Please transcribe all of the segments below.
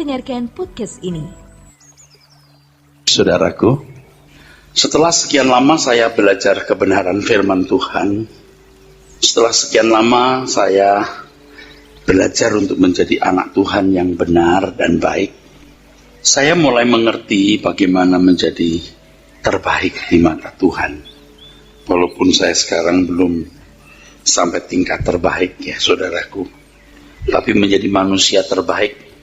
mendengarkan podcast ini. Saudaraku, setelah sekian lama saya belajar kebenaran firman Tuhan, setelah sekian lama saya belajar untuk menjadi anak Tuhan yang benar dan baik, saya mulai mengerti bagaimana menjadi terbaik di mata Tuhan. Walaupun saya sekarang belum sampai tingkat terbaik ya saudaraku, tapi menjadi manusia terbaik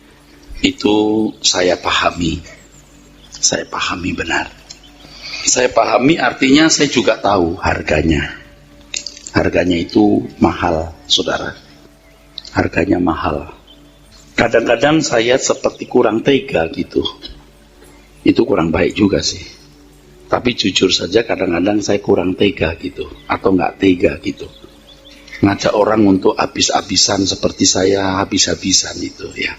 itu saya pahami benar. Saya pahami artinya saya juga tahu harganya. Harganya itu mahal, saudara. Harganya mahal. Kadang-kadang saya seperti kurang tega gitu. Itu kurang baik juga sih. Tapi jujur saja kadang-kadang saya kurang tega gitu. Atau nggak tega gitu. Ngajak orang untuk habis-habisan seperti saya habis-habisan itu ya.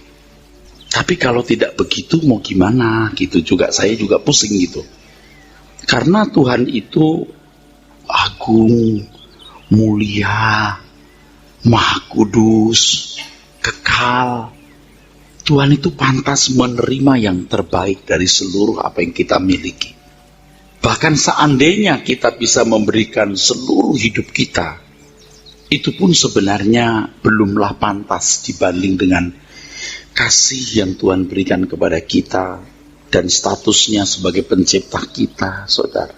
Tapi kalau tidak begitu mau gimana gitu juga. Saya juga pusing gitu. Karena Tuhan itu agung, mulia, maha kudus, kekal. Tuhan itu pantas menerima yang terbaik dari seluruh apa yang kita miliki. Bahkan seandainya kita bisa memberikan seluruh hidup kita, itu pun sebenarnya belumlah pantas dibanding dengan kasih yang Tuhan berikan kepada kita dan statusnya sebagai pencipta kita, saudara.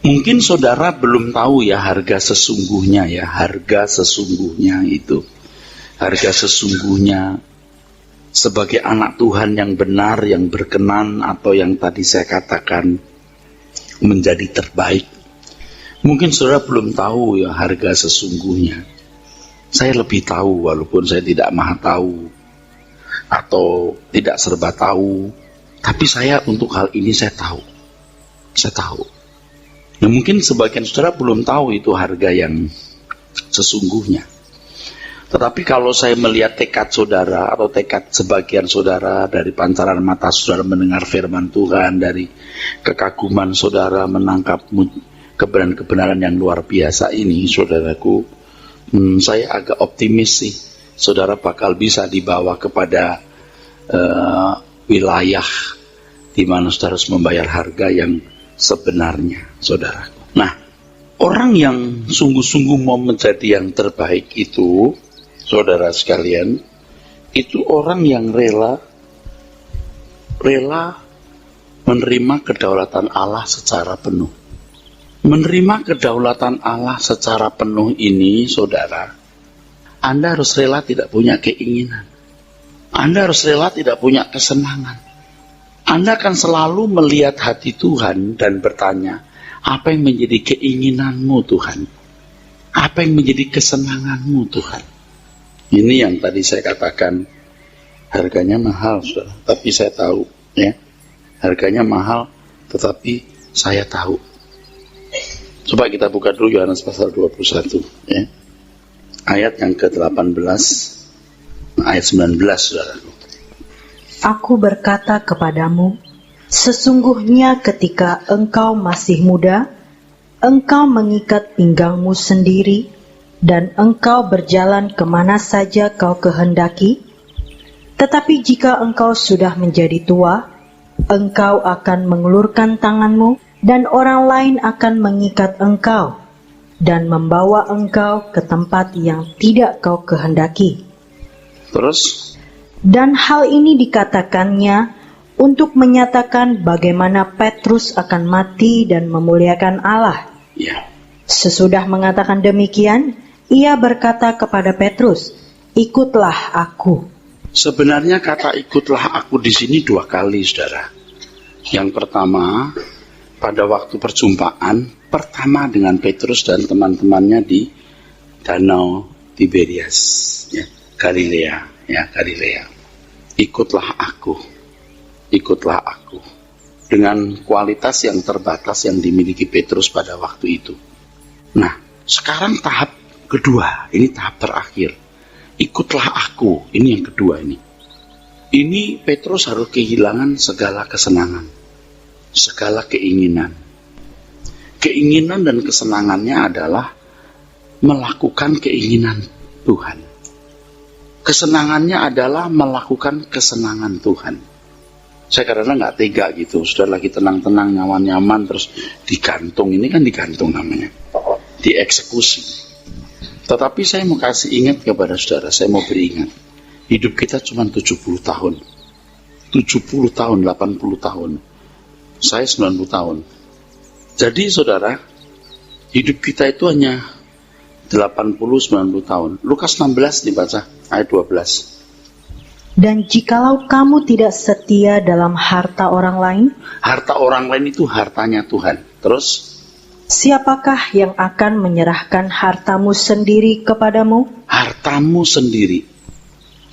Mungkin saudara belum tahu ya harga sesungguhnya ya, harga sesungguhnya itu. Harga sesungguhnya sebagai anak Tuhan yang benar, yang berkenan, atau yang tadi saya katakan menjadi terbaik. Mungkin saudara belum tahu ya harga sesungguhnya. Saya lebih tahu walaupun saya tidak maha tahu atau tidak serba tahu. Tapi saya untuk hal ini saya tahu. Saya tahu. Nah mungkin sebagian saudara belum tahu itu harga yang sesungguhnya. Tetapi kalau saya melihat tekad saudara atau tekad sebagian saudara dari pancaran mata saudara mendengar firman Tuhan, dari kekaguman saudara menangkap kebenaran-kebenaran yang luar biasa ini, saudaraku, saya agak optimis sih. Saudara bakal bisa dibawa kepada wilayah di mana saudara harus membayar harga yang sebenarnya, saudara. Nah, orang yang sungguh-sungguh mau menjadi yang terbaik itu, saudara sekalian, itu orang yang rela menerima kedaulatan Allah secara penuh. Menerima kedaulatan Allah secara penuh ini, saudara, Anda harus rela tidak punya keinginan. Anda harus rela tidak punya kesenangan. Anda akan selalu melihat hati Tuhan dan bertanya, apa yang menjadi keinginanmu Tuhan? Apa yang menjadi kesenanganmu Tuhan? Ini yang tadi saya katakan, harganya mahal, saudara. Tapi saya tahu, ya, harganya mahal, tetapi saya tahu. Coba kita buka dulu Yohanes pasal 21, ya. Ayat yang ke-18, ayat 19, saudara. Aku berkata kepadamu, sesungguhnya ketika engkau masih muda, engkau mengikat pinggangmu sendiri, dan engkau berjalan kemana saja kau kehendaki. Tetapi jika engkau sudah menjadi tua, engkau akan mengulurkan tanganmu, dan orang lain akan mengikat engkau, dan membawa engkau ke tempat yang tidak kau kehendaki. Terus? Dan hal ini dikatakannya untuk menyatakan bagaimana Petrus akan mati dan memuliakan Allah. Ya. Sesudah mengatakan demikian, ia berkata kepada Petrus, ikutlah aku. Sebenarnya kata ikutlah aku di sini dua kali, saudara. Yang pertama, pada waktu perjumpaan pertama dengan Petrus dan teman-temannya di Danau Tiberias, ya, Galilea, ya, Galilea. Ikutlah aku. Ikutlah aku. Dengan kualitas yang terbatas yang dimiliki Petrus pada waktu itu. Nah, sekarang tahap kedua, ini tahap terakhir. Ikutlah aku, ini yang kedua ini. Ini Petrus harus kehilangan segala kesenangan, segala keinginan. Keinginan dan kesenangannya adalah melakukan keinginan Tuhan. Kesenangannya adalah melakukan kesenangan Tuhan. Saya kadang-kadang nggak tega gitu, sudah lagi tenang-tenang, nyaman-nyaman, terus digantung. Ini kan digantung namanya, dieksekusi. Tetapi saya mau kasih ingat kepada saudara, saya mau beri ingat. Hidup kita cuma 70 tahun. 70 tahun, 80 tahun. Saya 90 tahun. Jadi saudara, hidup kita itu hanya 80-90 tahun. Lukas 16 dibaca, ayat 12. Dan jikalau kamu tidak setia dalam harta orang lain, harta orang lain itu hartanya Tuhan. Terus, siapakah yang akan menyerahkan hartamu sendiri kepadamu? Hartamu sendiri.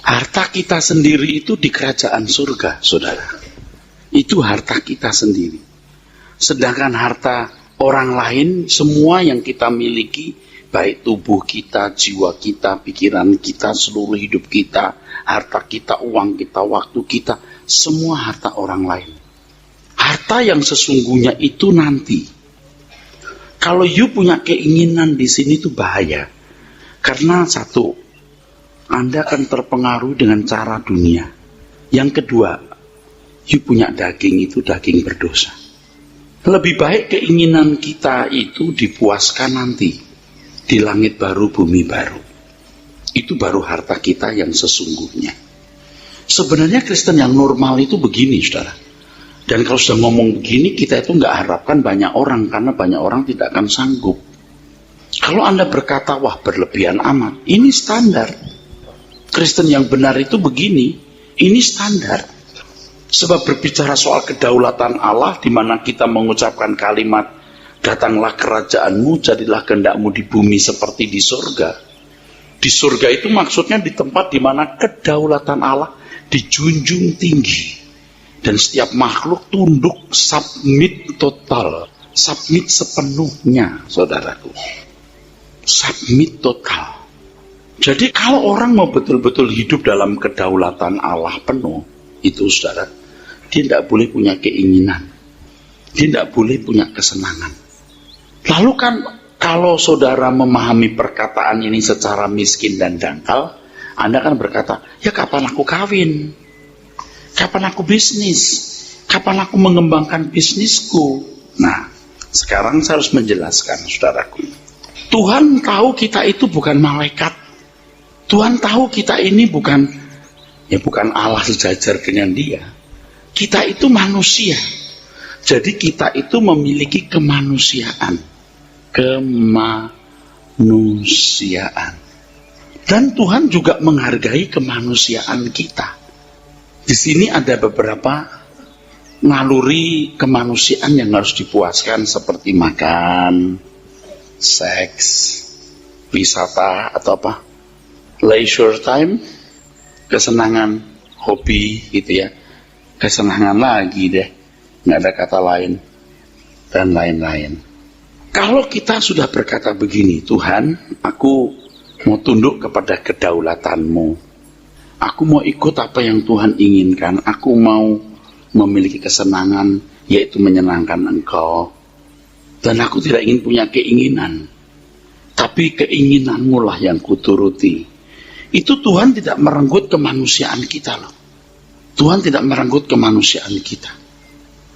Harta kita sendiri itu di kerajaan surga, saudara. Itu harta kita sendiri. Sedangkan harta orang lain, semua yang kita miliki, baik tubuh kita, jiwa kita, pikiran kita, seluruh hidup kita, harta kita, uang kita, waktu kita, semua harta orang lain. Harta yang sesungguhnya itu nanti. Kalau you punya keinginan di sini itu bahaya. Karena satu, Anda akan terpengaruh dengan cara dunia. Yang kedua, you punya daging itu daging berdosa. Lebih baik keinginan kita itu dipuaskan nanti. Di langit baru, bumi baru. Itu baru harta kita yang sesungguhnya. Sebenarnya Kristen yang normal itu begini, saudara. Dan kalau sudah ngomong begini, kita itu nggak harapkan banyak orang, karena banyak orang tidak akan sanggup. Kalau Anda berkata, wah berlebihan amat, ini standar. Kristen yang benar itu begini, ini standar. Sebab berbicara soal kedaulatan Allah, di mana kita mengucapkan kalimat, datanglah kerajaanmu, jadilah kehendakmu di bumi seperti di surga. Di surga itu maksudnya di tempat di mana kedaulatan Allah dijunjung tinggi. Dan setiap makhluk tunduk, submit total. Submit sepenuhnya, saudaraku. Submit total. Jadi kalau orang mau betul-betul hidup dalam kedaulatan Allah penuh, itu saudara, dia tidak boleh punya keinginan. Dia tidak boleh punya kesenangan. Lalu kan kalau saudara memahami perkataan ini secara miskin dan dangkal, Anda kan berkata, ya kapan aku kawin? Kapan aku bisnis? Kapan aku mengembangkan bisnisku? Nah, sekarang saya harus menjelaskan, saudaraku. Tuhan tahu kita itu bukan malaikat. Tuhan tahu kita ini bukan Allah sejajar dengan Dia. Kita itu manusia. Jadi kita itu memiliki kemanusiaan. Kemanusiaan. Dan Tuhan juga menghargai kemanusiaan kita. Di sini ada beberapa naluri kemanusiaan yang harus dipuaskan seperti makan, seks, wisata atau apa, leisure time, kesenangan, hobi gitu ya, kesenangan lagi deh, nggak ada kata lain dan lain-lain. Kalau kita sudah berkata begini, Tuhan, aku mau tunduk kepada kedaulatanmu. Aku mau ikut apa yang Tuhan inginkan. Aku mau memiliki kesenangan, yaitu menyenangkan Engkau. Dan aku tidak ingin punya keinginan. Tapi keinginanmu lah yang kuturuti. Itu Tuhan tidak merenggut kemanusiaan kita loh. Tuhan tidak merenggut kemanusiaan kita.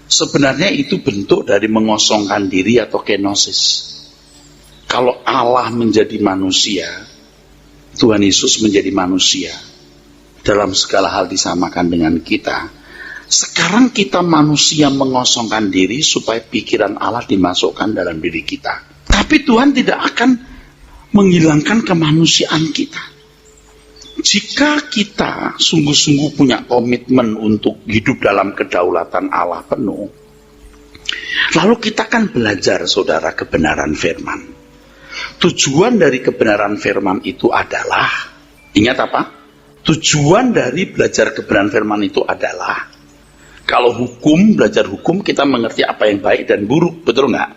Sebenarnya itu bentuk dari mengosongkan diri atau kenosis. Kalau Allah menjadi manusia, Tuhan Yesus menjadi manusia, dalam segala hal disamakan dengan kita. Sekarang kita manusia mengosongkan diri supaya pikiran Allah dimasukkan dalam diri kita. Tapi Tuhan tidak akan menghilangkan kemanusiaan kita. Jika kita sungguh-sungguh punya komitmen untuk hidup dalam kedaulatan Allah penuh, lalu kita kan belajar, saudara, kebenaran firman. Tujuan dari kebenaran firman itu adalah, ingat apa? Tujuan dari belajar kebenaran firman itu adalah, kalau hukum, belajar hukum, kita mengerti apa yang baik dan buruk, betul nggak?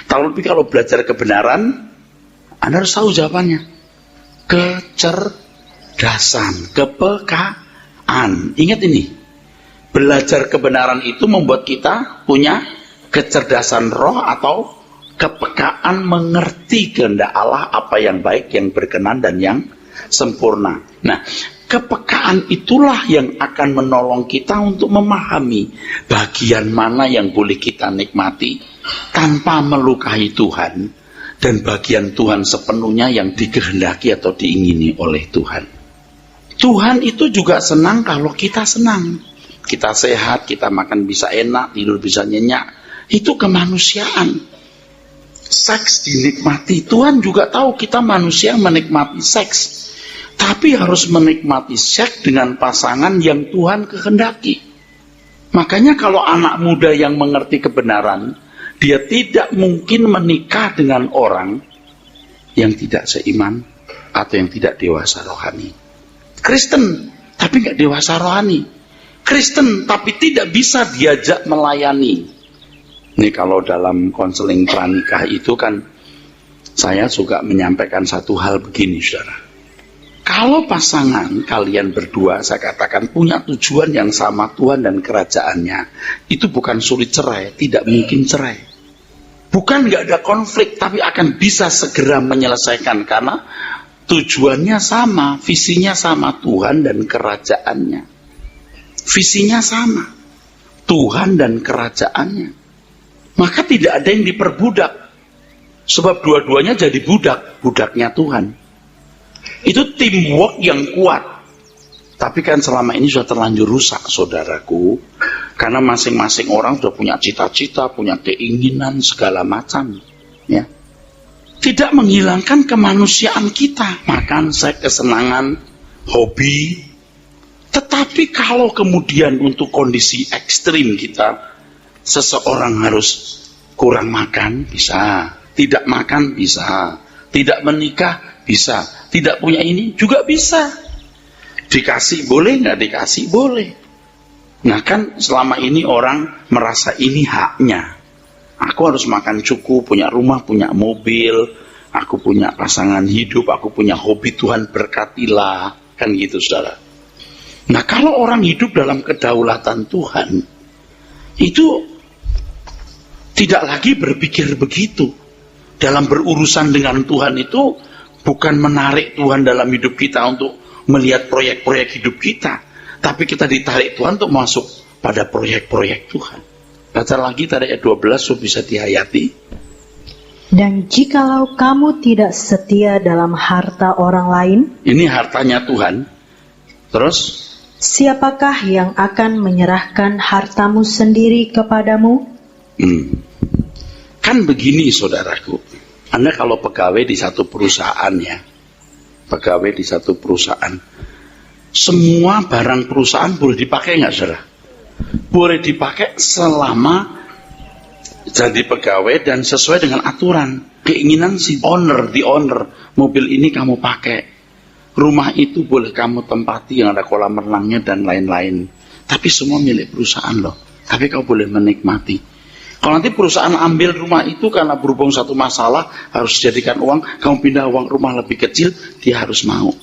Tapi kalau belajar kebenaran, Anda harus tahu jawabannya. Kecerdasan, kepekaan. Ingat ini, belajar kebenaran itu membuat kita punya kecerdasan roh atau kepekaan mengerti kehendak Allah, apa yang baik, yang berkenan, dan yang sempurna. Nah, kepekaan itulah yang akan menolong kita untuk memahami bagian mana yang boleh kita nikmati tanpa melukai Tuhan, dan bagian Tuhan sepenuhnya yang dikehendaki atau diingini oleh Tuhan. Tuhan itu juga senang kalau kita senang. Kita sehat, kita makan bisa enak, tidur bisa nyenyak. Itu kemanusiaan. Seks dinikmati. Tuhan juga tahu kita manusia menikmati seks. Tapi harus menikmati seks dengan pasangan yang Tuhan kehendaki. Makanya kalau anak muda yang mengerti kebenaran, dia tidak mungkin menikah dengan orang yang tidak seiman atau yang tidak dewasa rohani. Kristen, tapi nggak dewasa rohani. Kristen, tapi tidak bisa diajak melayani. Ini kalau dalam konseling pranikah itu kan, saya juga menyampaikan satu hal begini, saudara. Kalau pasangan kalian berdua, saya katakan punya tujuan yang sama, Tuhan dan kerajaannya, itu bukan sulit cerai, tidak mungkin cerai. Bukan nggak ada konflik, tapi akan bisa segera menyelesaikan karena tujuannya sama, visinya sama, Tuhan dan kerajaannya. Visinya sama, Tuhan dan kerajaannya. Maka tidak ada yang diperbudak, sebab dua-duanya jadi budaknya Tuhan. Itu teamwork yang kuat. Tapi kan selama ini sudah terlanjur rusak, saudaraku, karena masing-masing orang sudah punya cita-cita, punya keinginan segala macam, ya. Tidak menghilangkan kemanusiaan kita, makan, seks, kesenangan, hobi. Tetapi kalau kemudian untuk kondisi ekstrim kita, seseorang harus kurang makan, bisa. Tidak makan, bisa. Tidak menikah, bisa. Tidak punya ini, juga bisa. Dikasih boleh, nggak dikasih boleh. Nah kan selama ini orang merasa ini haknya. Aku harus makan cukup, punya rumah, punya mobil, aku punya pasangan hidup, aku punya hobi, Tuhan berkatilah. Kan gitu, saudara. Nah kalau orang hidup dalam kedaulatan Tuhan, itu tidak lagi berpikir begitu. Dalam berurusan dengan Tuhan itu bukan menarik Tuhan dalam hidup kita untuk melihat proyek-proyek hidup kita, tapi kita ditarik Tuhan untuk masuk pada proyek-proyek Tuhan. Baca lagi tadi ayat 12 so bisa dihayati. Dan jikalau kamu tidak setia dalam harta orang lain, ini hartanya Tuhan. Terus siapakah yang akan menyerahkan hartamu sendiri kepadamu? Kan begini, saudaraku. Anda kalau pegawai di satu perusahaan, ya, pegawai di satu perusahaan, semua barang perusahaan boleh dipakai nggak, saudara? Boleh dipakai selama jadi pegawai dan sesuai dengan aturan. Keinginan si owner, di owner, mobil ini kamu pakai. Rumah itu boleh kamu tempati yang ada kolam renangnya dan lain-lain. Tapi semua milik perusahaan loh. Tapi kau boleh menikmati. Kalau nanti perusahaan ambil rumah itu karena berhubung satu masalah, harus dijadikan uang, kamu pindah uang rumah lebih kecil, dia harus mau.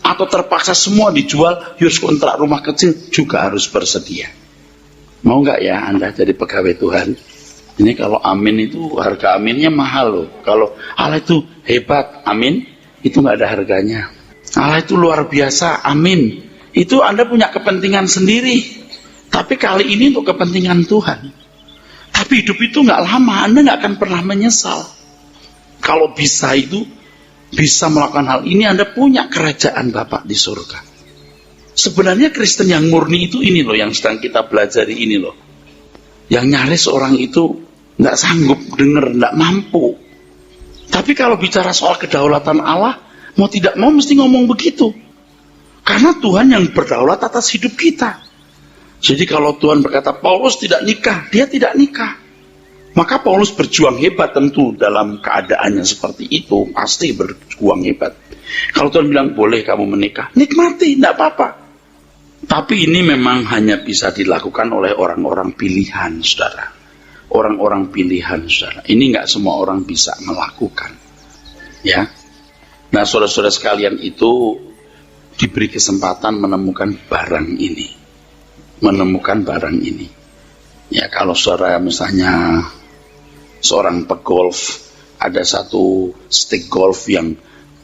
Atau terpaksa semua dijual, harus kontrak rumah kecil, juga harus bersedia. Mau nggak ya Anda jadi pegawai Tuhan? Ini kalau amin itu harga aminnya mahal loh. Kalau Allah itu hebat, amin, itu nggak ada harganya. Allah itu luar biasa, amin. Itu Anda punya kepentingan sendiri. Tapi kali ini untuk kepentingan Tuhan. Tapi hidup itu nggak lama, Anda nggak akan pernah menyesal. Kalau bisa itu, bisa melakukan hal ini, Anda punya kerajaan Bapa di surga. Sebenarnya Kristen yang murni itu ini loh, yang sedang kita pelajari ini loh. Yang nyaris orang itu nggak sanggup dengar, nggak mampu. Tapi kalau bicara soal kedaulatan Allah, mau tidak mau mesti ngomong begitu. Karena Tuhan yang berdaulat atas hidup kita. Jadi kalau Tuhan berkata Paulus tidak nikah, dia tidak nikah. Maka Paulus berjuang hebat tentu dalam keadaannya seperti itu. Pasti berjuang hebat. Kalau Tuhan bilang boleh kamu menikah, nikmati, tidak apa-apa. Tapi ini memang hanya bisa dilakukan oleh orang-orang pilihan, saudara. Orang-orang pilihan, saudara. Ini nggak semua orang bisa melakukan. Ya. Nah, saudara-saudara sekalian itu diberi kesempatan menemukan barang ini. Menemukan barang ini. Ya, kalau saudara misalnya seorang pegolf, ada satu stick golf yang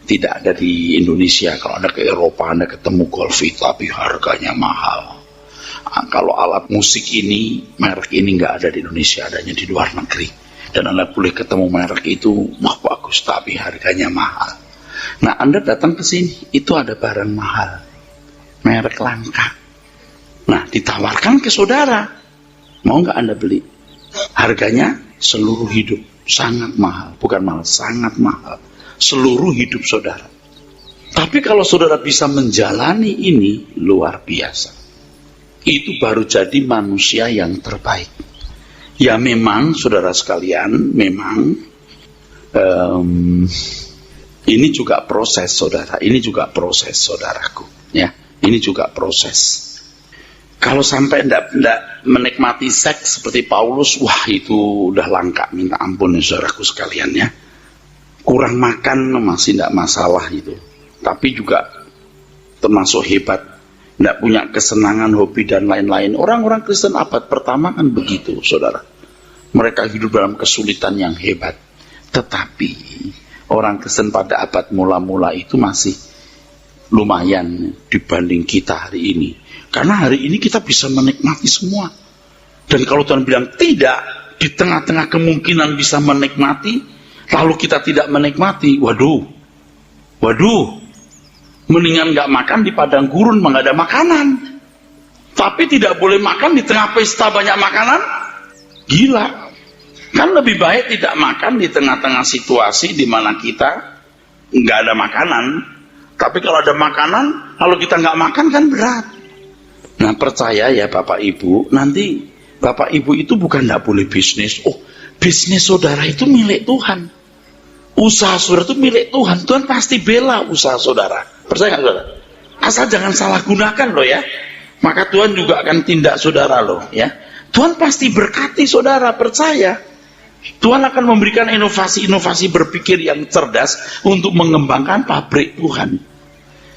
Tidak ada di Indonesia. Kalau Anda ke Eropa, Anda ketemu Golfi, tapi harganya mahal. Kalau alat musik ini, merek ini nggak ada di Indonesia, adanya di luar negeri. Dan Anda boleh ketemu merek itu, wah bagus, tapi harganya mahal. Nah, Anda datang ke sini, itu ada barang mahal, merek langka. Nah, ditawarkan ke saudara, mau nggak Anda beli? Harganya seluruh hidup, sangat mahal, bukan mahal, sangat mahal. Seluruh hidup saudara. Tapi kalau saudara bisa menjalani ini, luar biasa. Itu baru jadi manusia yang terbaik. Ya memang saudara sekalian, memang ini juga proses saudara. Ini juga proses saudaraku. Ya, ini juga proses. Kalau sampai tidak menikmati seks seperti Paulus, wah itu udah langka, minta ampun ya saudaraku sekalian ya. Kurang makan masih tidak masalah itu, tapi juga termasuk hebat, tidak punya kesenangan, hobi dan lain-lain. Orang-orang Kristen abad pertama kan begitu saudara, mereka hidup dalam kesulitan yang hebat. Tetapi orang Kristen pada abad mula-mula itu masih lumayan dibanding kita hari ini, karena hari ini kita bisa menikmati semua. Dan kalau Tuhan bilang tidak, di tengah-tengah kemungkinan bisa menikmati, lalu kita tidak menikmati, waduh, mendingan gak makan di padang gurun, gak ada makanan. Tapi tidak boleh makan di tengah pesta banyak makanan, gila. Kan lebih baik tidak makan di tengah-tengah situasi di mana kita gak ada makanan. Tapi kalau ada makanan, lalu kita gak makan kan berat. Nah percaya ya Bapak Ibu, nanti Bapak Ibu itu bukan gak boleh bisnis. Oh, bisnis saudara itu milik Tuhan. Usaha saudara itu milik Tuhan. Tuhan pasti bela usaha saudara. Percaya nggak saudara? Asal jangan salah gunakan loh ya. Maka Tuhan juga akan tindak saudara loh ya. Tuhan pasti berkati saudara, percaya. Tuhan akan memberikan inovasi-inovasi berpikir yang cerdas untuk mengembangkan pabrik Tuhan.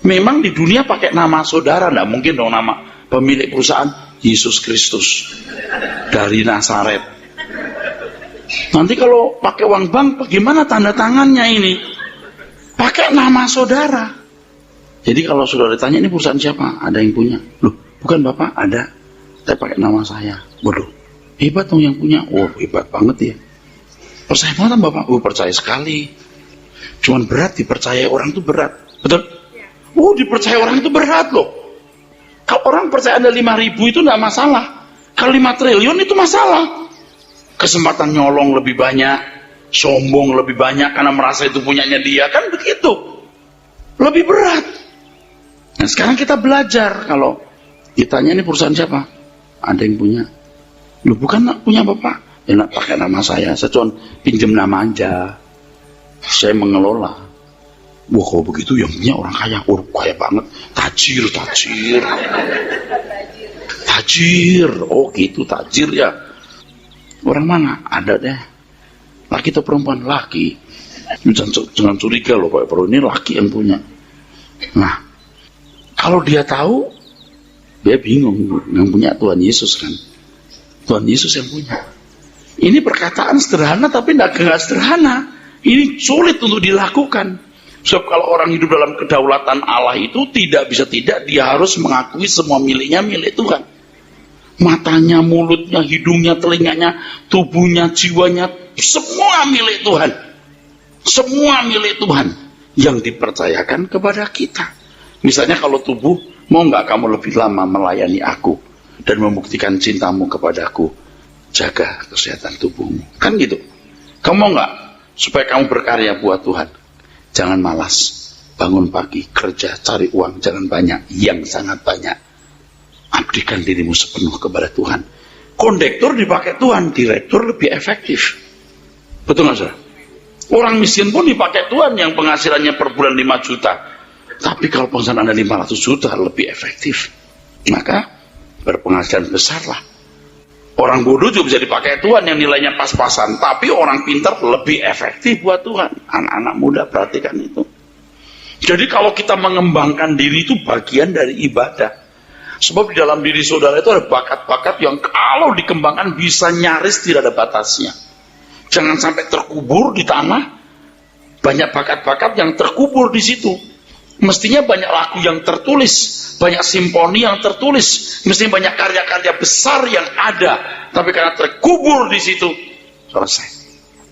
Memang di dunia pakai nama saudara, nggak mungkin dong nama pemilik perusahaan Yesus Kristus dari Nazaret. Nanti kalau pakai uang bank, bagaimana tanda tangannya ini? Pakai nama saudara. Jadi kalau saudara ditanya, ini perusahaan siapa? Ada yang punya. Loh, bukan Bapak, ada. Saya pakai nama saya. Waduh, hebat dong yang punya. Oh, hebat banget ya. Percaya banget Bapak? Oh, percaya sekali. Cuman berat, dipercaya orang itu berat. Betul? Oh, dipercaya orang itu berat loh. Kalau orang percaya Anda 5.000 itu tidak masalah. Kalau 5 triliun itu masalah. Kesempatan nyolong lebih banyak, sombong lebih banyak karena merasa itu punyanya dia, kan begitu. Lebih berat. Nah sekarang kita belajar, kalau ditanya ini perusahaan siapa? Ada yang punya. Loh bukan punya Bapak? Ya nak pakai nama saya cuma pinjam nama aja. Saya mengelola. Wah kalau begitu yang punya orang kaya. Oh kaya banget. Tajir. Oh gitu tajir ya. Orang mana? Ada deh. Laki atau perempuan? Laki. Jangan curiga loh Pak Pro, ini laki yang punya. Nah, kalau dia tahu, dia bingung. Yang punya Tuhan Yesus kan. Tuhan Yesus yang punya. Ini perkataan sederhana tapi tidak sederhana. Ini sulit untuk dilakukan. Sebab kalau orang hidup dalam kedaulatan Allah itu tidak bisa tidak, dia harus mengakui semua miliknya milik Tuhan. Matanya, mulutnya, hidungnya, telinganya, tubuhnya, jiwanya, semua milik Tuhan. Semua milik Tuhan yang dipercayakan kepada kita. Misalnya kalau tubuh, mau nggak kamu lebih lama melayani aku dan membuktikan cintamu kepadaku? Jaga kesehatan tubuhmu. Kan gitu. Kamu mau nggak supaya kamu berkarya buat Tuhan? Jangan malas. Bangun pagi, kerja, cari uang, jangan banyak, yang sangat banyak. Abdikan dirimu sepenuh kepada Tuhan. Kondektur dipakai Tuhan, direktur lebih efektif. Betul nggak saudara? Orang miskin pun dipakai Tuhan yang penghasilannya per bulan 5 juta. Tapi kalau penghasilan Anda 500 juta lebih efektif. Maka berpenghasilan besarlah. Orang bodoh juga bisa dipakai Tuhan yang nilainya pas-pasan. Tapi orang pintar lebih efektif buat Tuhan. Anak-anak muda perhatikan itu. Jadi kalau kita mengembangkan diri itu bagian dari ibadah. Sebab di dalam diri saudara itu ada bakat-bakat yang kalau dikembangkan bisa nyaris tidak ada batasnya. Jangan sampai terkubur di tanah. Banyak bakat-bakat yang terkubur di situ. Mestinya banyak lagu yang tertulis, banyak simfoni yang tertulis, mestinya banyak karya-karya besar yang ada, tapi karena terkubur di situ, selesai.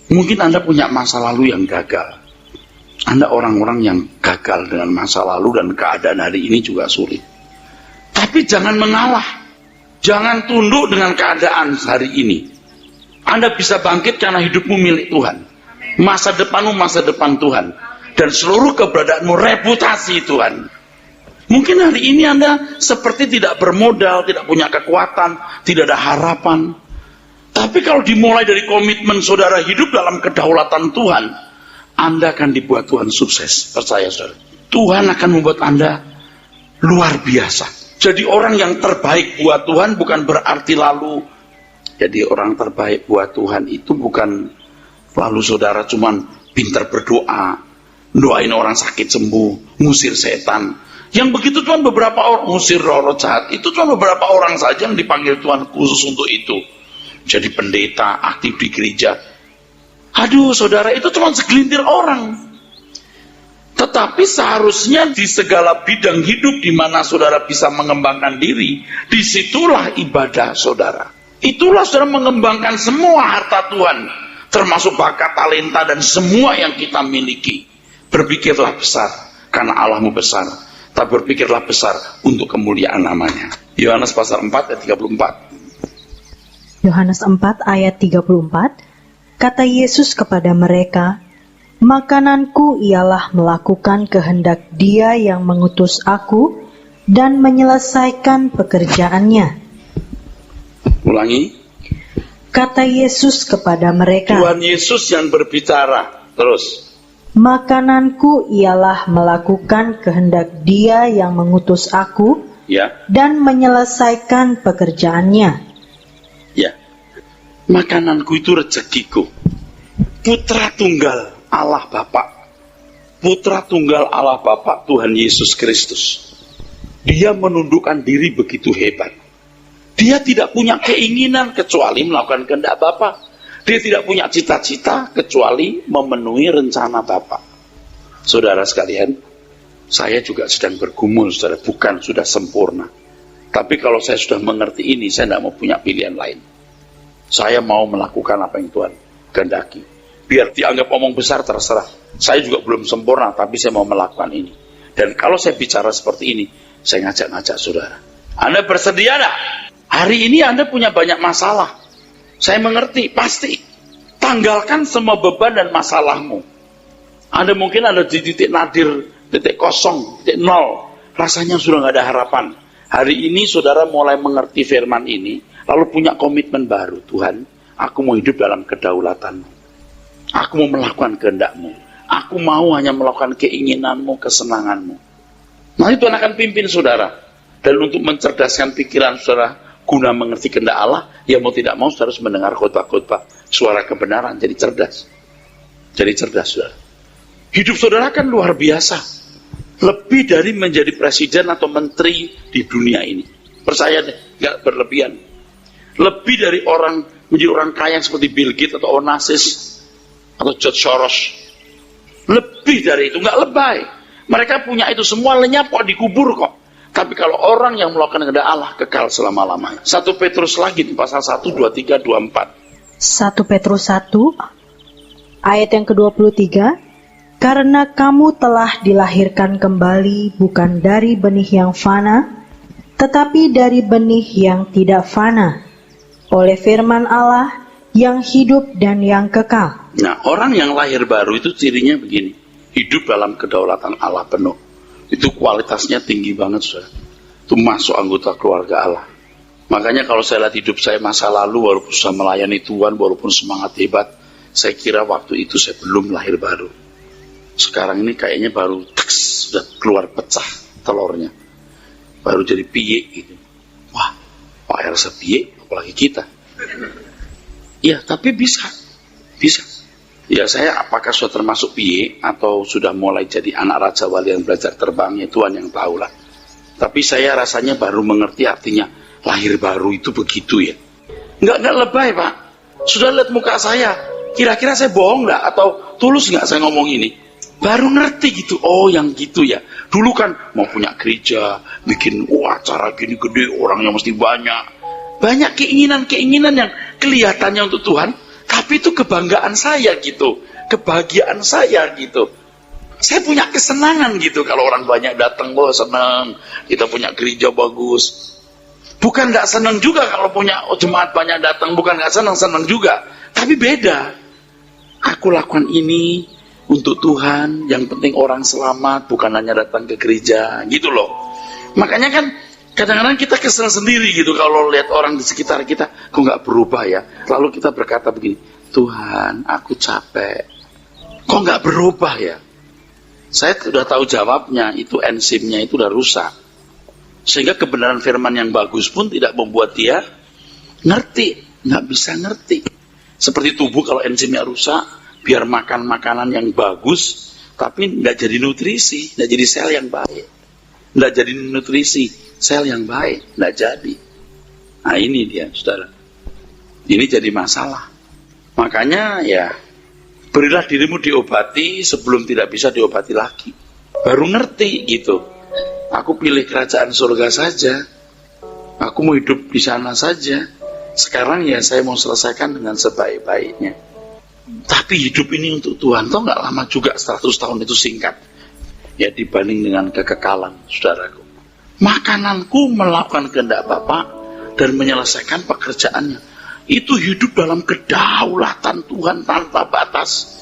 Mungkin Anda punya masa lalu yang gagal. Anda orang-orang yang gagal dengan masa lalu dan keadaan hari ini juga sulit. Tapi jangan mengalah. Jangan tunduk dengan keadaan hari ini. Anda bisa bangkit karena hidupmu milik Tuhan. Masa depanmu masa depan Tuhan. Dan seluruh keberadaanmu reputasi Tuhan. Mungkin hari ini Anda seperti tidak bermodal, tidak punya kekuatan, tidak ada harapan. Tapi kalau dimulai dari komitmen saudara hidup dalam kedaulatan Tuhan, Anda akan dibuat Tuhan sukses. Percaya saudara. Tuhan akan membuat Anda luar biasa. Jadi orang yang terbaik buat Tuhan bukan berarti lalu. Jadi orang terbaik buat Tuhan itu bukan lalu saudara cuman pintar berdoa, doain orang sakit sembuh, ngusir setan. Yang begitu Tuhan beberapa orang, ngusir roh-roh jahat, itu cuma beberapa orang saja yang dipanggil Tuhan khusus untuk itu. Jadi pendeta, aktif di gereja. Aduh saudara, itu cuma segelintir orang. Tetapi seharusnya di segala bidang hidup di mana saudara bisa mengembangkan diri, disitulah ibadah saudara. Itulah saudara mengembangkan semua harta Tuhan, termasuk bakat, talenta, dan semua yang kita miliki. Berpikirlah besar, karena Allahmu besar. Tapi berpikirlah besar untuk kemuliaan namanya. Yohanes pasal 4 ayat 34. Yohanes 4 ayat 34, kata Yesus kepada mereka, makananku ialah melakukan kehendak Dia yang mengutus aku dan menyelesaikan pekerjaannya. Ulangi. Kata Yesus kepada mereka, Tuhan Yesus yang berbicara. Terus. Makananku ialah melakukan kehendak Dia yang mengutus aku dan menyelesaikan pekerjaannya. Ya. Makananku itu rezekiku. Putra tunggal Allah Bapa. Putra tunggal Allah Bapa Tuhan Yesus Kristus. Dia menundukkan diri begitu hebat. Dia tidak punya keinginan kecuali melakukan kehendak Bapa. Dia tidak punya cita-cita kecuali memenuhi rencana Bapa. Saudara sekalian, saya juga sedang bergumul, saudara, bukan sudah sempurna. Tapi kalau saya sudah mengerti ini, saya tidak mau punya pilihan lain. Saya mau melakukan apa yang Tuhan kehendaki. Biar dianggap omong besar terserah. Saya juga belum sempurna, tapi saya mau melakukan ini. Dan kalau saya bicara seperti ini, saya ngajak-ngajak saudara. Anda bersedia enggak? Hari ini Anda punya banyak masalah. Saya mengerti, pasti. Tanggalkan semua beban dan masalahmu. Anda mungkin ada di titik nadir, titik kosong, titik nol. Rasanya sudah nggak ada harapan. Hari ini saudara mulai mengerti firman ini, lalu punya komitmen baru. Tuhan, aku mau hidup dalam kedaulatanmu. Aku mau melakukan kehendak-Mu. Aku mau hanya melakukan keinginanmu, kesenanganmu. Nanti Tuhan akan pimpin saudara. Dan untuk mencerdaskan pikiran saudara, guna mengerti kehendak Allah, ya mau tidak mau saudara harus mendengar khotbah-khotbah suara kebenaran, jadi cerdas. Jadi cerdas saudara. Hidup saudara kan luar biasa. Lebih dari menjadi presiden atau menteri di dunia ini. Percaya deh, gak berlebihan. Lebih dari orang menjadi orang kaya seperti Bill Gates atau Onassis atau George Soros. Lebih dari itu, gak lebay. Mereka punya itu semua, lenyap kok, dikubur kok. Tapi kalau orang yang melakukan kehendak Allah kekal selama-lamanya. 1 Petrus lagi di pasal 1, 2, 3, 24. 1 Petrus 1 ayat yang ke-23, karena kamu telah dilahirkan kembali bukan dari benih yang fana, tetapi dari benih yang tidak fana, oleh firman Allah yang hidup dan yang kekal. Nah, orang yang lahir baru itu cirinya begini. Hidup dalam kedaulatan Allah penuh. Itu kualitasnya tinggi banget, saudara. Itu masuk anggota keluarga Allah. Makanya kalau saya lihat hidup saya masa lalu, walaupun sudah melayani Tuhan, walaupun semangat hebat, saya kira waktu itu saya belum lahir baru. Sekarang ini kayaknya baru teks, sudah keluar pecah telurnya. Baru jadi piye gitu. Wah, Pak Elsa piye, apalagi kita. Ya, tapi bisa. Bisa. Ya, saya apakah sudah termasuk piye atau sudah mulai jadi anak Raja Wali yang belajar terbangnya, Tuhan yang tahu lah. Tapi saya rasanya baru mengerti artinya lahir baru itu begitu ya. Enggak lebay Pak. Sudah lihat muka saya, kira-kira saya bohong nggak atau tulus nggak saya ngomong ini? Baru ngerti gitu, oh yang gitu ya. Dulu kan mau punya gereja, bikin acara gini gede, orangnya mesti banyak. Banyak keinginan-keinginan yang kelihatannya untuk Tuhan, tapi itu kebanggaan saya gitu, kebahagiaan saya gitu. Saya punya kesenangan gitu kalau orang banyak datang, wah senang, kita punya gereja bagus. Bukan nggak senang juga kalau punya jemaat banyak datang, bukan nggak senang juga, tapi beda. Aku lakukan ini untuk Tuhan, yang penting orang selamat, bukan hanya datang ke gereja, gitu loh. Makanya kan kadang-kadang kita kesel sendiri gitu kalau lihat orang di sekitar kita, kok nggak berubah ya. Lalu kita berkata begini, Tuhan, aku capek. Kok nggak berubah ya? Saya sudah tahu jawabnya, itu enzimnya itu udah rusak. Sehingga kebenaran firman yang bagus pun tidak membuat dia ngerti, nggak bisa ngerti. Seperti tubuh kalau enzimnya rusak, biar makan makanan yang bagus, tapi nggak jadi nutrisi, nggak jadi sel yang baik. Nggak jadi nutrisi, sel yang baik, nggak jadi. Nah ini dia, saudara. Ini jadi masalah. Makanya ya, berilah dirimu diobati sebelum tidak bisa diobati lagi. Baru ngerti gitu. Aku pilih kerajaan surga saja. Aku mau hidup di sana saja. Sekarang ya saya mau selesaikan dengan sebaik-baiknya. Tapi hidup ini untuk Tuhan, toh nggak lama juga, 100 tahun itu singkat. Ya dibanding dengan kekekalan, saudaraku. Makananku melakukan kehendak Bapa dan menyelesaikan pekerjaannya. Itu hidup dalam kedaulatan Tuhan tanpa batas.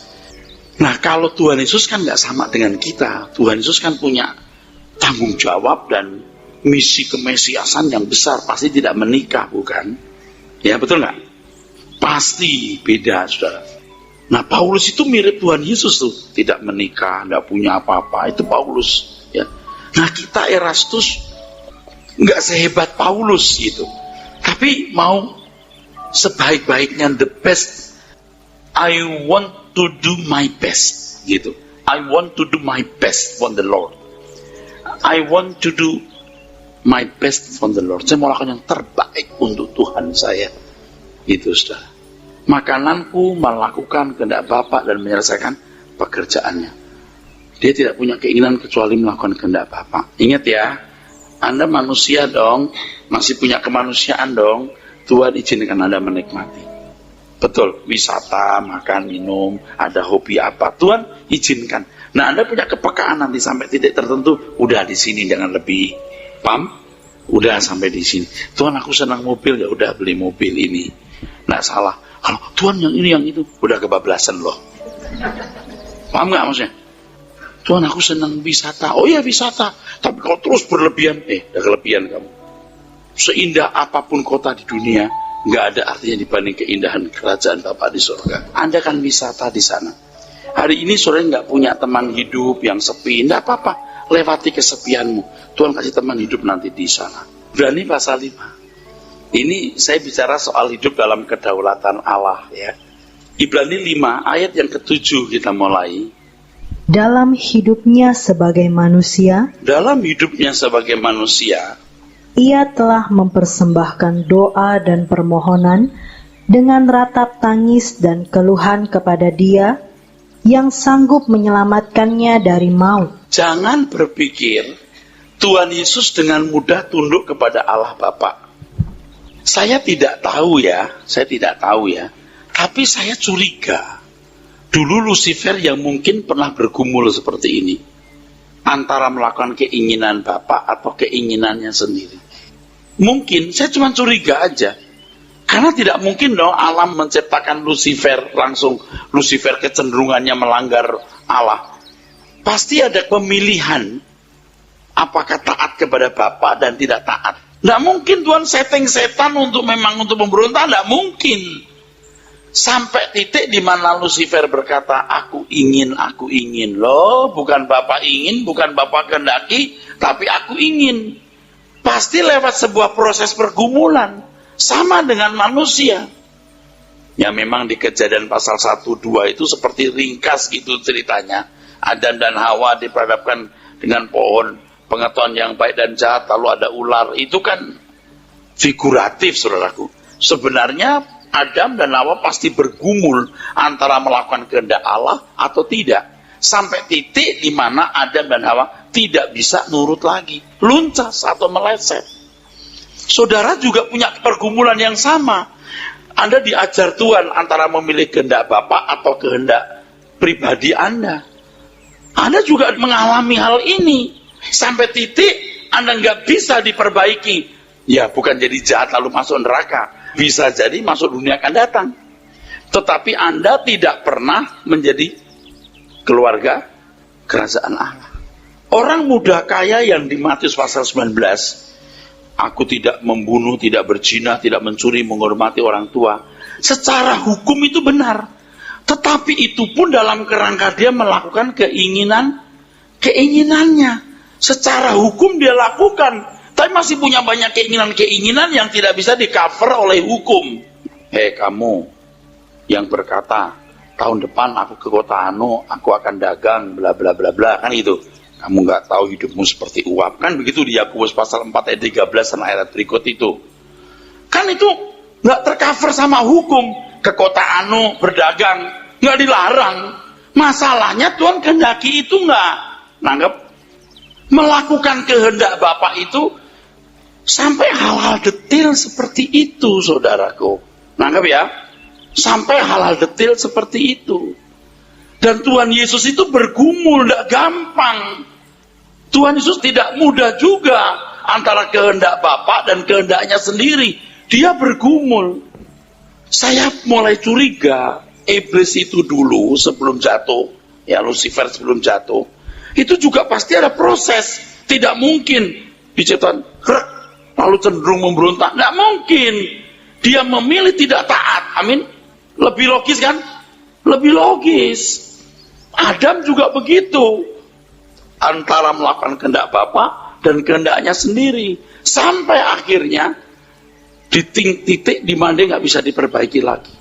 Nah kalau Tuhan Yesus kan nggak sama dengan kita. Tuhan Yesus kan punya tanggung jawab dan misi kemesiasan yang besar. Pasti tidak menikah, bukan? Ya betul nggak? Pasti beda, saudara. Nah Paulus itu mirip Tuhan Yesus tuh, tidak menikah, tidak punya apa-apa, itu Paulus. Ya. Nah kita Erastus nggak sehebat Paulus gitu, tapi mau sebaik-baiknya, the best. I want to do my best gitu. I want to do my best for the Lord. I want to do my best for the Lord. Saya mau lakukan yang terbaik untuk Tuhan saya. Itu sudah. Makananku melakukan kehendak Bapa dan menyelesaikan pekerjaannya. Dia tidak punya keinginan kecuali melakukan kehendak Bapa. Ingat ya, Anda manusia dong, masih punya kemanusiaan dong. Tuhan izinkan Anda menikmati. Betul, wisata, makan, minum, ada hobi apa, Tuhan izinkan. Nah Anda punya kepekaan nanti sampai titik tertentu, udah di sini jangan lebih, paham? Udah sampai di sini. Tuhan aku senang mobil, ya udah beli mobil ini. Nggak salah. Kalau Tuhan yang ini yang itu, udah kebablasan loh. Paham nggak maksudnya? Tuhan aku senang wisata. Oh ya wisata. Tapi kalau terus berlebihan, udah kelebihan kamu. Seindah apapun kota di dunia, nggak ada artinya dibanding keindahan kerajaan Bapa di surga. Anda kan wisata di sana. Hari ini saudara nggak punya teman hidup yang sepi, nggak apa-apa. Lewati kesepianmu. Tuhan kasih teman hidup nanti di sana. Berani pasal 5. Ini saya bicara soal hidup dalam kedaulatan Allah ya. Ibrani 5 ayat yang ke-7 kita mulai. Dalam hidupnya sebagai manusia, ia telah mempersembahkan doa dan permohonan dengan ratap tangis dan keluhan kepada Dia yang sanggup menyelamatkannya dari maut. Jangan berpikir Tuhan Yesus dengan mudah tunduk kepada Allah Bapa. Saya tidak tahu ya, tapi saya curiga. Dulu Lucifer yang mungkin pernah bergumul seperti ini. Antara melakukan keinginan Bapa atau keinginannya sendiri. Mungkin, saya cuma curiga aja. Karena tidak mungkin dong alam menciptakan Lucifer, langsung Lucifer kecenderungannya melanggar Allah. Pasti ada pemilihan, apakah taat kepada Bapa dan tidak taat. Tidak mungkin Tuhan setting setan untuk memberontak, tidak mungkin. Sampai titik di mana Lucifer berkata, aku ingin. Loh, bukan Bapa ingin, bukan Bapa kehendaki, tapi aku ingin. Pasti lewat sebuah proses pergumulan. Sama dengan manusia. Ya memang di Kejadian pasal 1-2 itu seperti ringkas gitu ceritanya. Adam dan Hawa diperhadapkan dengan pohon pengetahuan yang baik dan jahat, lalu ada ular. Itu kan figuratif, saudaraku. Sebenarnya Adam dan Hawa pasti bergumul antara melakukan kehendak Allah atau tidak. Sampai titik di mana Adam dan Hawa tidak bisa nurut lagi, luncas atau meleset. Saudara juga punya pergumulan yang sama. Anda diajar Tuhan antara memilih kehendak Bapa atau kehendak pribadi Anda. Anda juga mengalami hal ini. Sampai titik Anda nggak bisa diperbaiki. Ya, bukan jadi jahat lalu masuk neraka. Bisa jadi masuk dunia akan datang. Tetapi Anda tidak pernah menjadi keluarga kerajaan Allah. Orang muda kaya yang di Matius pasal 19, aku tidak membunuh, tidak berzina, tidak mencuri, menghormati orang tua. Secara hukum itu benar. Tetapi itu pun dalam kerangka dia melakukan keinginannya. Secara hukum dia lakukan. Tapi masih punya banyak keinginan-keinginan yang tidak bisa di-cover oleh hukum. Hei kamu yang berkata, tahun depan aku ke kota Anu, aku akan dagang, bla bla bla bla, kan itu. Kamu nggak tahu hidupmu seperti uap, kan begitu di Yakobus pasal 4 ayat 13 dan ayat berikut itu. Kan itu nggak tercover sama hukum. Ke kota Anu berdagang, nggak dilarang. Masalahnya Tuhan kehendaki itu nggak nanggap. Melakukan kehendak Bapa itu sampai hal-hal detail seperti itu, saudaraku. Nanggap ya? Sampai hal-hal detail seperti itu. Dan Tuhan Yesus itu bergumul, tidak gampang. Tuhan Yesus tidak mudah juga antara kehendak Bapa dan kehendaknya sendiri. Dia bergumul. Saya mulai curiga, iblis itu dulu sebelum jatuh, ya Lucifer sebelum jatuh, itu juga pasti ada proses. Tidak mungkin diciptakan lalu cenderung memberontak. Tidak mungkin. Dia memilih tidak taat. Amin. Lebih logis kan? Lebih logis. Adam juga begitu. Antara melakukan kehendak Bapa dan kehendaknya sendiri. Sampai akhirnya di titik di mana dia nggak bisa diperbaiki lagi.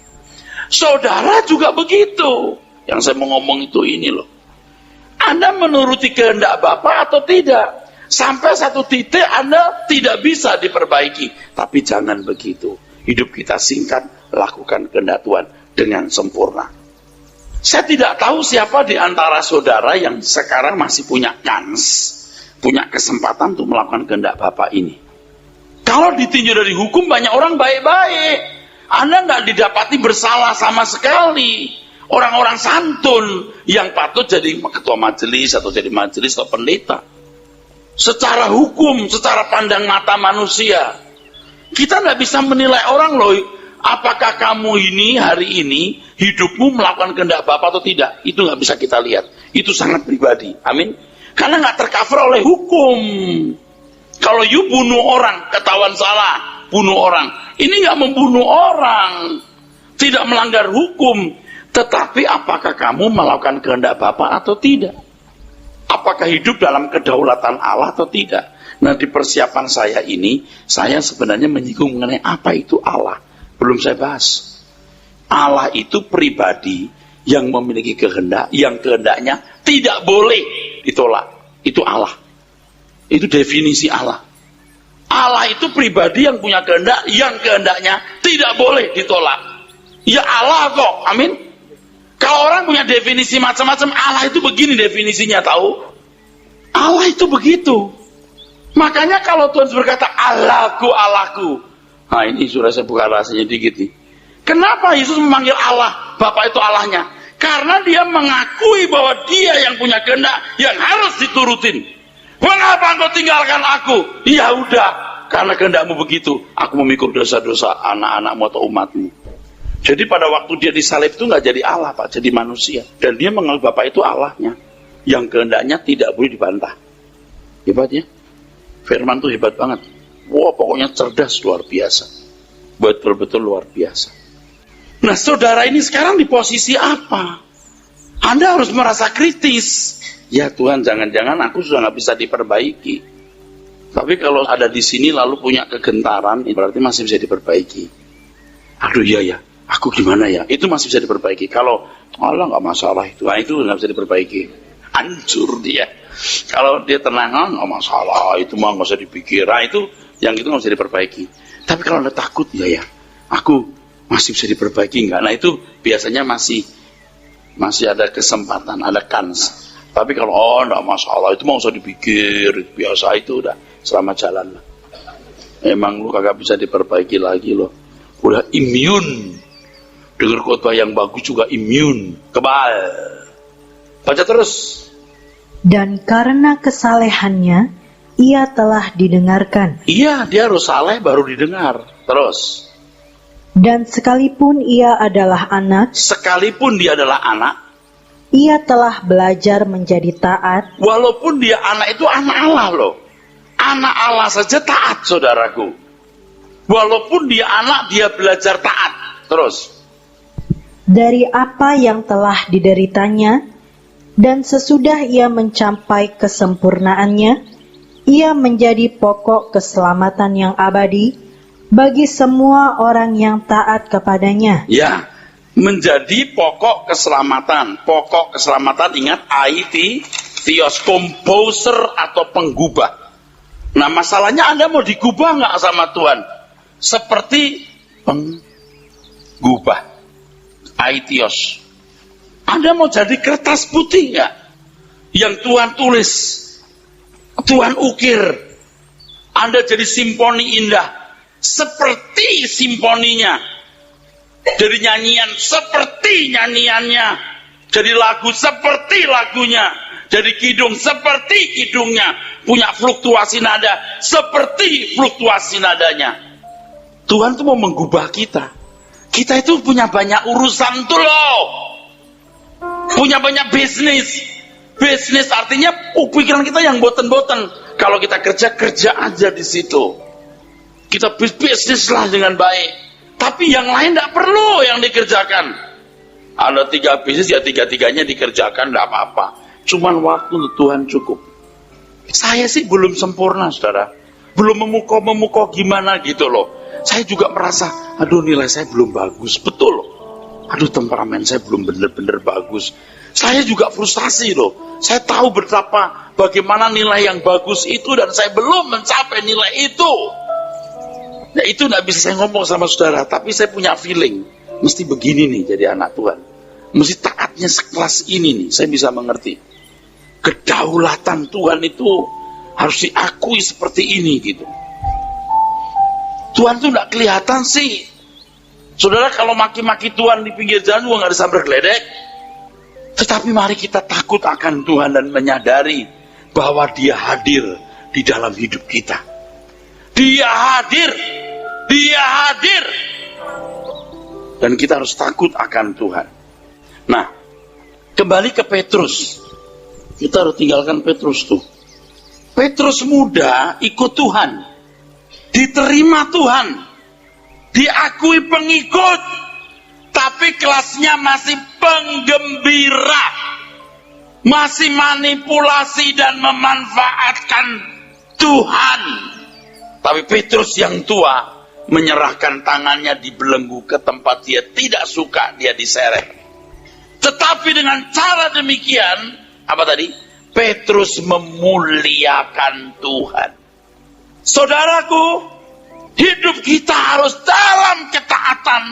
Saudara juga begitu. Yang saya mau ngomong itu ini loh. Anda menuruti kehendak Bapa atau tidak? Sampai satu titik Anda tidak bisa diperbaiki. Tapi jangan begitu. Hidup kita singkat, lakukan kehendak Tuhan dengan sempurna. Saya tidak tahu siapa di antara saudara yang sekarang masih punya kans, punya kesempatan untuk melakukan kehendak Bapa ini. Kalau ditinjau dari hukum, banyak orang baik-baik. Anda nggak didapati bersalah sama sekali. Orang-orang santun yang patut jadi ketua majelis atau jadi majelis atau pendeta. Secara hukum, secara pandang mata manusia, kita nggak bisa menilai orang loh. Apakah kamu ini hari ini hidupmu melakukan kehendak Bapa atau tidak? Itu nggak bisa kita lihat. Itu sangat pribadi. Amin. Karena nggak tercover oleh hukum. Kalau you bunuh orang, ketahuan salah, bunuh orang. Ini nggak membunuh orang, tidak melanggar hukum. Tetapi apakah kamu melakukan kehendak Bapa atau tidak? Apakah hidup dalam kedaulatan Allah atau tidak? Nah, di persiapan saya ini, saya sebenarnya menyinggung mengenai apa itu Allah. Belum saya bahas. Allah itu pribadi yang memiliki kehendak, yang kehendaknya tidak boleh ditolak. Itu Allah. Itu definisi Allah. Allah itu pribadi yang punya kehendak, yang kehendaknya tidak boleh ditolak. Ya Allah kok, amin. Kalau orang punya definisi macam-macam, Allah itu begini definisinya, tahu? Allah itu begitu. Makanya kalau Tuhan berkata Allahku, Allahku. Nah ini sudah saya buka rahasianya dikit nih. Kenapa Yesus memanggil Allah, Bapa itu Allahnya? Karena dia mengakui bahwa dia yang punya kehendak, yang harus diturutin. Mengapa engkau tinggalkan aku? Ya udah, karena kehendakmu begitu, aku memikul dosa-dosa anak-anakmu atau umatmu. Jadi pada waktu dia disalib itu nggak jadi Allah, Pak, jadi manusia. Dan dia menganggap Bapa itu Allahnya, yang kehendaknya tidak boleh dibantah. Hebat ya? Firman itu hebat banget. Wah, pokoknya cerdas luar biasa. Betul-betul luar biasa. Nah, saudara ini sekarang di posisi apa? Anda harus merasa kritis. Ya Tuhan, jangan-jangan aku sudah nggak bisa diperbaiki. Tapi kalau ada di sini lalu punya kegentaran, berarti masih bisa diperbaiki. Aduh ya, aku gimana ya? Itu masih bisa diperbaiki. Kalau Allah nggak masalah itu, nah itu nggak bisa diperbaiki. Hancur dia. Kalau dia tenang, nggak masalah, itu mah nggak usah dipikir. Nah itu, yang itu nggak bisa diperbaiki. Tapi kalau Anda takut, ya, aku Masih bisa diperbaiki enggak? Nah itu biasanya masih ada kesempatan, ada kans. Tapi kalau enggak masalah, itu mau usah dipikir, biasa itu udah selama jalan lah. Emang lu kagak bisa diperbaiki lagi loh. Udah imun. Dengar khotbah yang bagus juga imun, kebal. Baca terus. Dan karena kesalehannya, ia telah didengarkan. Iya, dia harus saleh baru didengar. Terus. Dan sekalipun ia adalah anak, ia telah belajar menjadi taat. Walaupun dia anak itu anak Allah loh. Anak Allah saja taat, saudaraku. Walaupun dia anak, dia belajar taat. Terus. Dari apa yang telah dideritanya, dan sesudah ia mencapai kesempurnaannya, ia menjadi pokok keselamatan yang abadi bagi semua orang yang taat kepadanya. Ya, menjadi pokok keselamatan. Pokok keselamatan, ingat, theos, composer atau penggubah. Nah masalahnya Anda mau digubah nggak sama Tuhan? Seperti penggubah. Theos. Anda mau jadi kertas putih nggak? Yang Tuhan tulis, Tuhan ukir. Anda jadi simfoni indah. Seperti simfoninya, jadi nyanyian seperti nyanyiannya, jadi lagu seperti lagunya, jadi kidung seperti kidungnya, punya fluktuasi nada seperti fluktuasi nadanya. Tuhan tuh mau menggubah kita. Kita itu punya banyak urusan tuh loh, punya banyak bisnis. Bisnis artinya pikiran kita yang boten-boten. Kalau kita kerja aja di situ. Kita bisnis lah dengan baik. Tapi yang lain tidak perlu yang dikerjakan. Ada 3 bisnis, ya 3-3-nya dikerjakan, tidak apa-apa. Cuman waktu Tuhan cukup. Saya sih belum sempurna, saudara. Belum memukau gimana gitu loh. Saya juga merasa, aduh nilai saya belum bagus. Betul loh. Aduh temperamen saya belum benar-benar bagus. Saya juga frustasi loh. Saya tahu bagaimana nilai yang bagus itu dan saya belum mencapai nilai itu. Nah itu tidak bisa saya ngomong sama saudara, tapi saya punya feeling, mesti begini nih jadi anak Tuhan. Mesti taatnya sekelas ini nih, saya bisa mengerti. Kedaulatan Tuhan itu harus diakui seperti ini gitu. Tuhan tuh tidak kelihatan sih. Saudara kalau maki-maki Tuhan di pinggir jalan juga nggak ada sambar geledek. Tetapi mari kita takut akan Tuhan dan menyadari bahwa Dia hadir di dalam hidup kita. Dia hadir. Dan kita harus takut akan Tuhan. Nah, kembali ke Petrus. Kita harus tinggalkan Petrus tuh. Petrus muda ikut Tuhan. Diterima Tuhan. Diakui pengikut. Tapi kelasnya masih penggembira. Masih manipulasi dan memanfaatkan Tuhan. Tapi Petrus yang tua menyerahkan tangannya dibelenggu ke tempat dia tidak suka, dia diseret. Tetapi dengan cara demikian, apa tadi? Petrus memuliakan Tuhan. Saudaraku, hidup kita harus dalam ketaatan,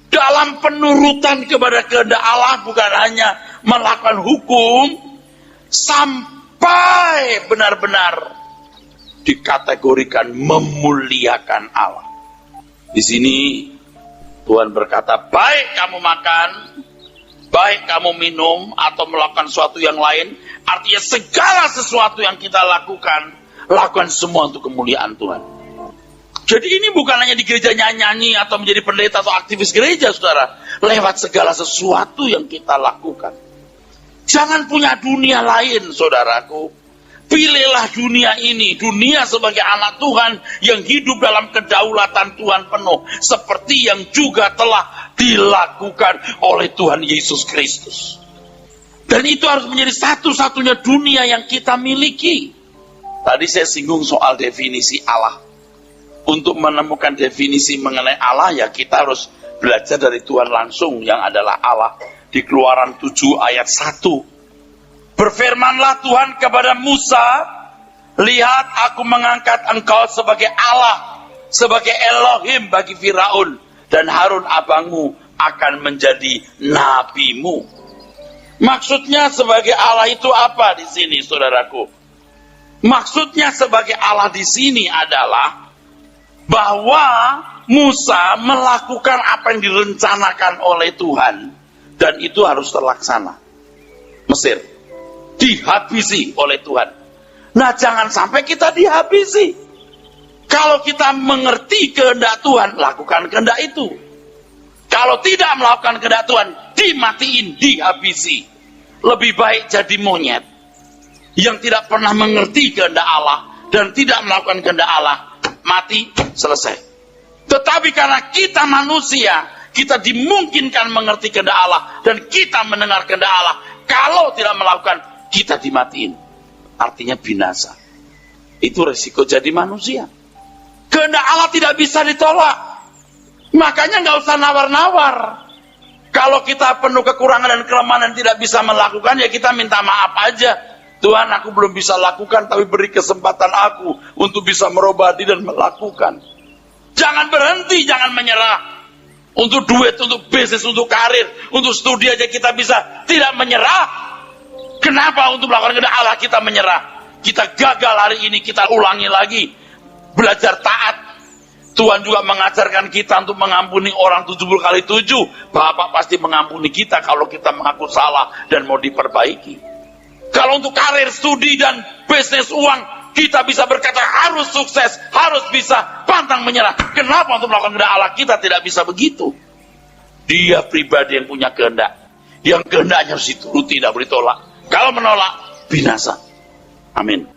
dalam penurutan kepada kehendak Allah, bukan hanya melakukan hukum, sampai benar-benar dikategorikan memuliakan Allah. Di sini Tuhan berkata, baik kamu makan, baik kamu minum atau melakukan sesuatu yang lain, artinya segala sesuatu yang kita lakukan, lakukan semua untuk kemuliaan Tuhan. Jadi ini bukan hanya di gereja nyanyi atau menjadi pendeta atau aktivis gereja, saudara. Lewat segala sesuatu yang kita lakukan. Jangan punya dunia lain, saudaraku. Pilihlah dunia ini, dunia sebagai anak Tuhan yang hidup dalam kedaulatan Tuhan penuh. Seperti yang juga telah dilakukan oleh Tuhan Yesus Kristus. Dan itu harus menjadi satu-satunya dunia yang kita miliki. Tadi saya singgung soal definisi Allah. Untuk menemukan definisi mengenai Allah, ya kita harus belajar dari Tuhan langsung yang adalah Allah. Di Keluaran 7 ayat 1. Berfirmanlah Tuhan kepada Musa, lihat aku mengangkat engkau sebagai Allah, sebagai Elohim bagi Firaun, dan Harun abangmu akan menjadi nabimu. Maksudnya sebagai Allah itu apa di sini, saudaraku? Maksudnya sebagai Allah di sini adalah bahwa Musa melakukan apa yang direncanakan oleh Tuhan, dan itu harus terlaksana. Mesir dihabisi oleh Tuhan. Nah, jangan sampai kita dihabisi. Kalau kita mengerti kehendak Tuhan, lakukan kehendak itu. Kalau tidak melakukan kehendak Tuhan, dimatiin, dihabisi. Lebih baik jadi monyet yang tidak pernah mengerti kehendak Allah dan tidak melakukan kehendak Allah, mati, selesai. Tetapi karena kita manusia, kita dimungkinkan mengerti kehendak Allah dan kita mendengar kehendak Allah. Kalau tidak melakukan, kita dimatiin. Artinya binasa. Itu resiko jadi manusia. Kehendak Allah tidak bisa ditolak. Makanya nggak usah nawar-nawar. Kalau kita penuh kekurangan dan kelemahan dan tidak bisa melakukan, ya kita minta maaf aja. Tuhan, aku belum bisa lakukan, tapi beri kesempatan aku untuk bisa merobati dan melakukan. Jangan berhenti, jangan menyerah. Untuk duit, untuk bisnis, untuk karir, untuk studi aja kita bisa tidak menyerah. Kenapa untuk melakukan kehendak Allah kita menyerah? Kita gagal hari ini, kita ulangi lagi. Belajar taat. Tuhan juga mengajarkan kita untuk mengampuni orang 70 kali 7. Bapak pasti mengampuni kita kalau kita mengaku salah dan mau diperbaiki. Kalau untuk karir, studi, dan bisnis uang, kita bisa berkata harus sukses, harus bisa, pantang menyerah. Kenapa untuk melakukan kehendak Allah kita tidak bisa begitu? Dia pribadi yang punya kehendak. Yang kehendaknya harus dituruti, tidak boleh tolak. Kalau menolak, binasa. Amin.